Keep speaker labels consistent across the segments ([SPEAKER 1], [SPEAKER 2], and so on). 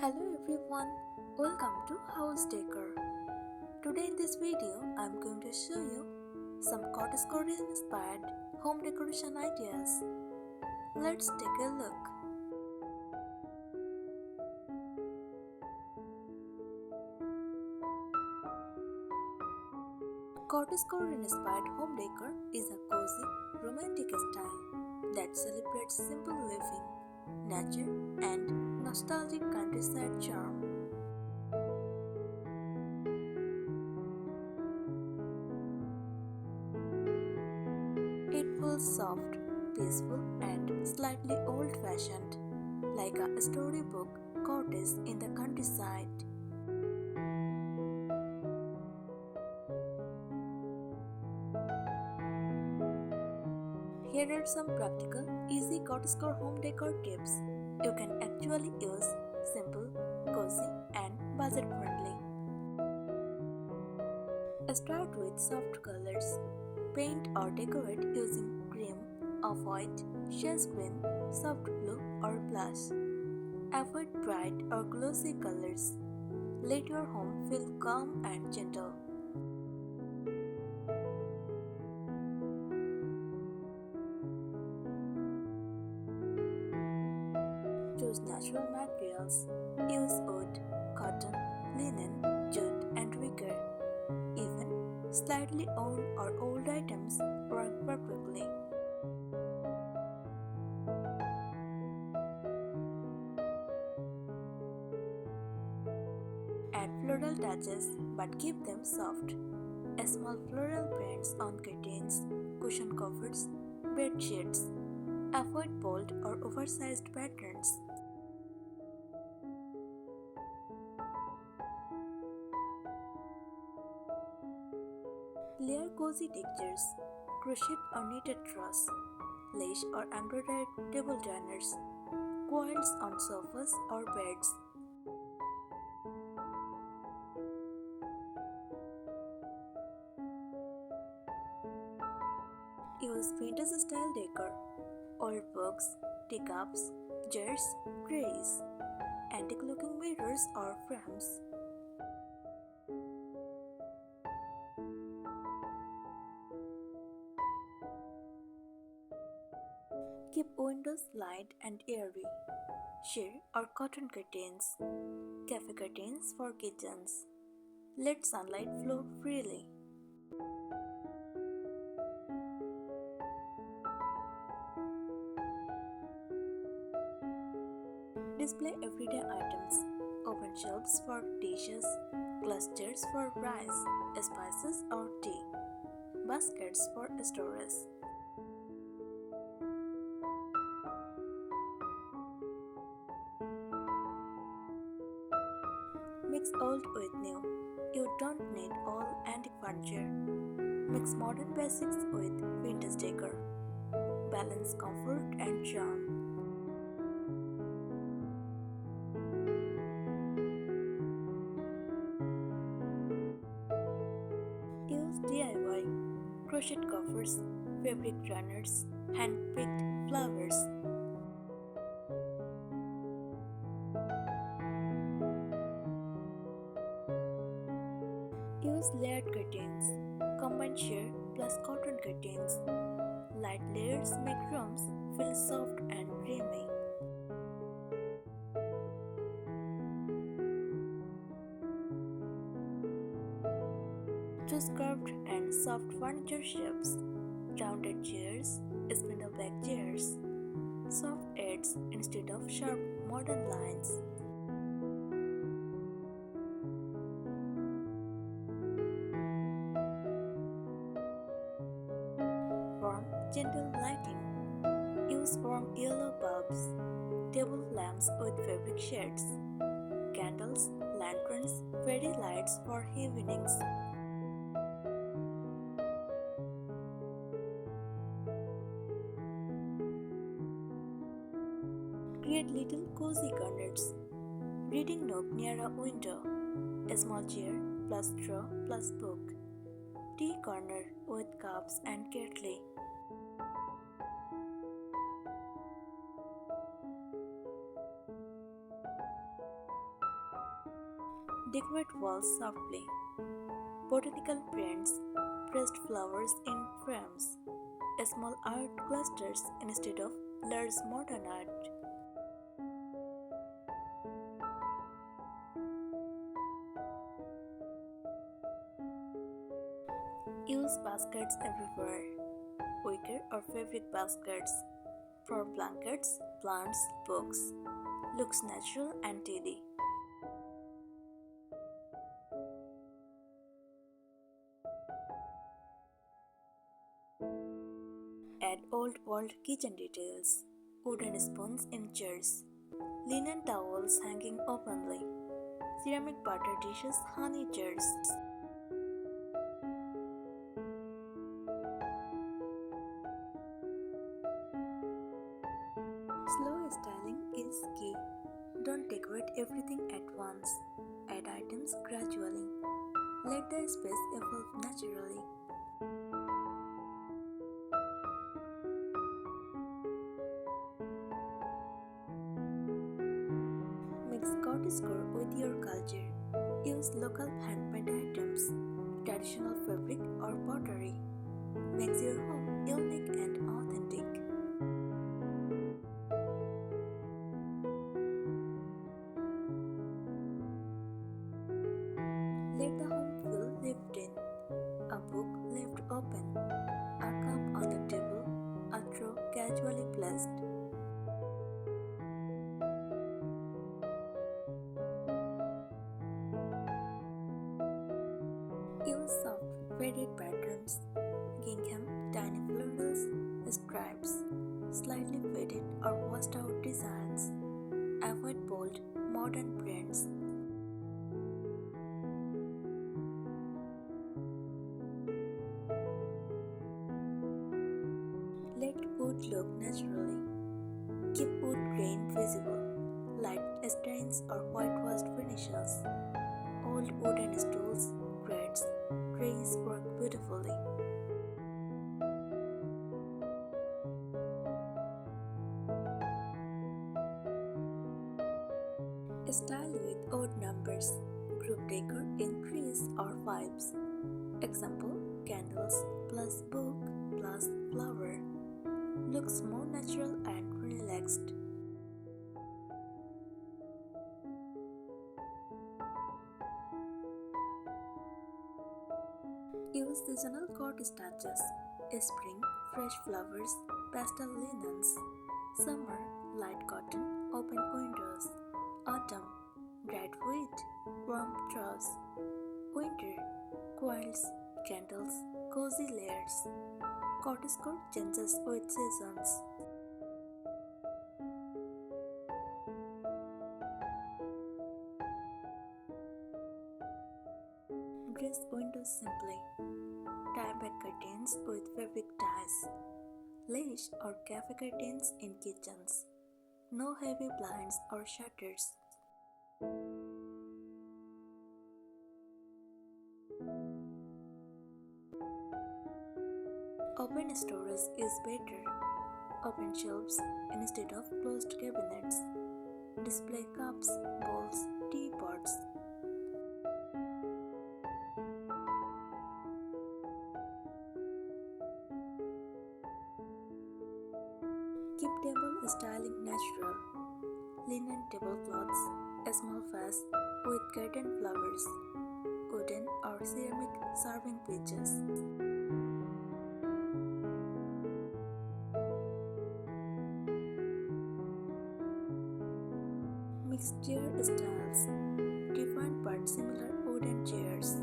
[SPEAKER 1] Hello everyone, welcome to House Decor. Today in this video, I'm going to show you some cottagecore inspired home decoration ideas. Let's take a look. Cottagecore inspired home decor is a cozy, romantic style that celebrates simple living, nature, and nostalgic countryside charm. It feels soft, peaceful, and slightly old-fashioned, like a storybook cottage in the countryside. Here are some practical, easy cottagecore home decor tips you can actually use: simple, cozy, and budget-friendly. Start with soft colors. Paint or decorate using cream, off-white, shades green, soft blue, or blush. Avoid bright or glossy colors. Let your home feel calm and gentle. Choose natural materials. Use wood, cotton, linen, jute, and wicker. Even slightly worn or old items work perfectly. Add floral touches but keep them soft. Small floral prints on curtains, cushion covers, bed sheets. Avoid bold or oversized patterns. Layer cozy textures, crochet or knitted truss, lace or embroidered table runners, quilts on sofas or beds. Use vintage style decor, old books, teacups, jars, trays, antique looking mirrors or frames. Keep windows light and airy. Sheer or cotton curtains, cafe curtains for kitchens. Let sunlight flow freely. Display everyday items. Open shelves for dishes, clusters for rice, spices or tea, baskets for storage. Mix old with new. You don't need all antique furniture. Mix modern basics with vintage decor. Balance comfort and charm. Use DIY, crochet covers, fabric runners, hand-picked flowers. Use layered curtains, combine sheer plus cotton curtains. Light layers make rooms feel soft and dreamy. Choose curved and soft furniture shapes, rounded chairs, spindle-back chairs, soft edges instead of sharp modern lines. Warm, gentle lighting. Use warm yellow bulbs, table lamps with fabric shades, candles, lanterns, fairy lights for evenings. Create little cozy corners. Reading nook near a window. A small chair plus straw plus book. Tea corner with cups and kettle. Decorate walls softly. Botanical prints, pressed flowers in frames, small art clusters instead of large modern art. Use baskets everywhere. Wicker or fabric baskets for blankets, plants, books. Looks natural and tidy. Add old world kitchen details. Wooden spoons in chairs. Linen towels hanging openly. Ceramic butter dishes, honey jars. Slow styling is key. Don't decorate everything at once. Add items gradually. Let the space evolve naturally. Mix cottagecore with your culture. Use local handmade items, traditional fabric or pottery. Makes your home unique and authentic. Let the home feel lived in. A book left open, a cup on the table, a throw casually placed. Use soft, faded patterns, gingham, tiny florals, stripes, slightly faded or washed out designs. Avoid bold, modern prints. Let wood look naturally. Keep wood grain visible, light stains or whitewashed finishes. Old wooden stools, grates, trays work beautifully. Style with odd numbers. Group decor in threes or fives. Example, candles plus book plus flower. Looks more natural and relaxed. Use seasonal coat touches. Spring, fresh flowers, pastel linens. Summer, light cotton, open windows. Autumn, bright wheat, warm straws. Winter, quilts, candles, cozy layers. Cottagecore changes with seasons. Dress windows simply. Tie back curtains with fabric ties. Lace or cafe curtains in kitchens. No heavy blinds or shutters. Open storage is better. Open shelves instead of closed cabinets. Display cups, bowls, teapots. Keep table styling natural. Linen tablecloths, a small vase with curtain flowers, wooden or ceramic serving pitchers. Mixed chair styles, different but similar wooden chairs,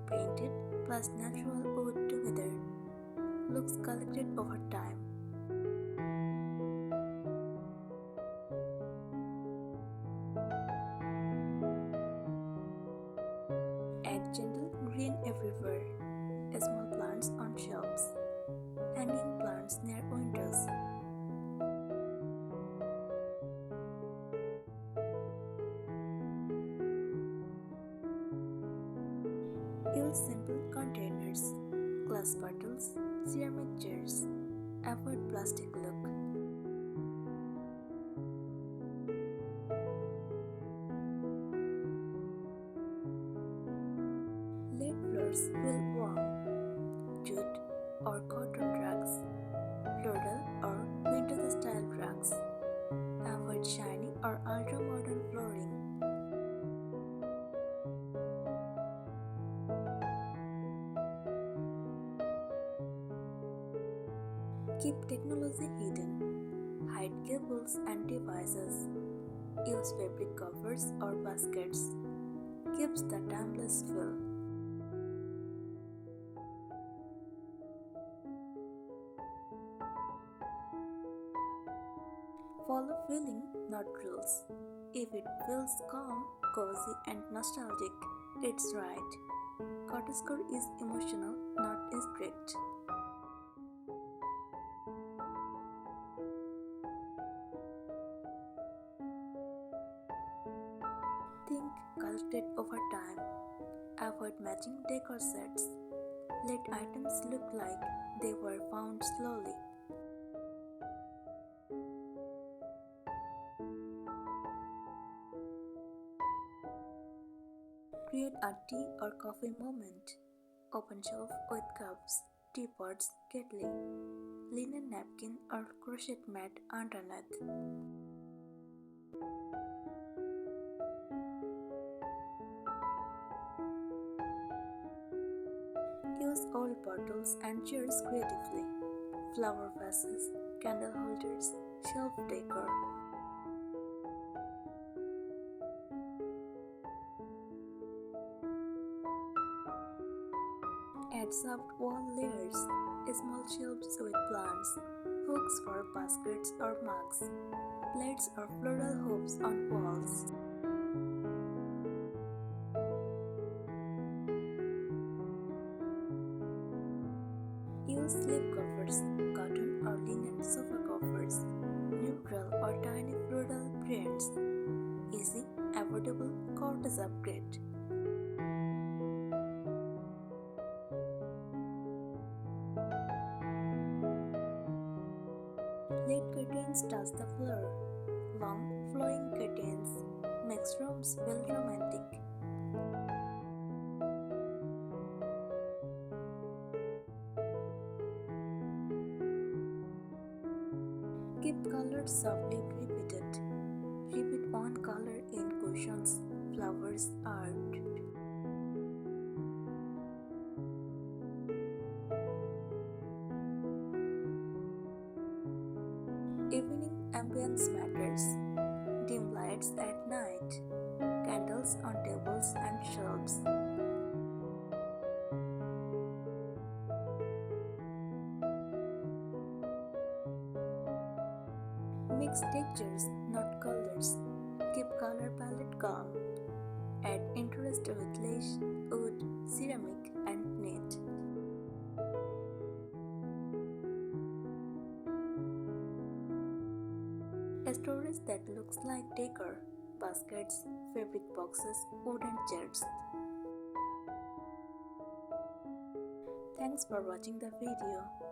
[SPEAKER 1] painted plus natural wood together. Looks collected over time. Add gentle green everywhere. Small plants on shelves. Hanging plants near windows. Use simple containers. Glass bottles, ceramic jars. Avoid plastic look. floors feel warm. Jute or cotton rugs, floral or vintage style rugs. Avoid shiny or ultra modern flooring. Keep technology hidden. Hide cables and devices. Use fabric covers or baskets. Keeps the timeless feel. Follow feeling, not rules. If it feels calm, cozy, and nostalgic, it's right. Cottagecore is emotional, not strict. Think collected over time. Avoid matching decor sets. Let items look like they were found slowly. Create a tea or coffee moment. Open shelf with cups, teapots, kettle, linen napkin or crochet mat underneath. Use old bottles and chairs creatively. Flower vases, candle holders, shelf decor. Add soft wall layers, small shelves with plants, hooks for baskets or mugs, plates or floral hoops on walls. Use slip covers, cotton or linen sofa covers, neutral or tiny floral prints. Easy, affordable cottage upgrade. Let curtains touch the floor. Long, flowing curtains makes rooms feel romantic. Keep colors softly repeated. Repeat one color in cushions, flowers, art. Evening ambience matters. Dim lights at night. Candles on tables and shelves. Mix textures, not colors. Keep color palette calm. Add interest with lace, wood, ceramic, and knit. A storage that looks like decor, baskets, fabric boxes, wooden chairs. Thanks for watching the video.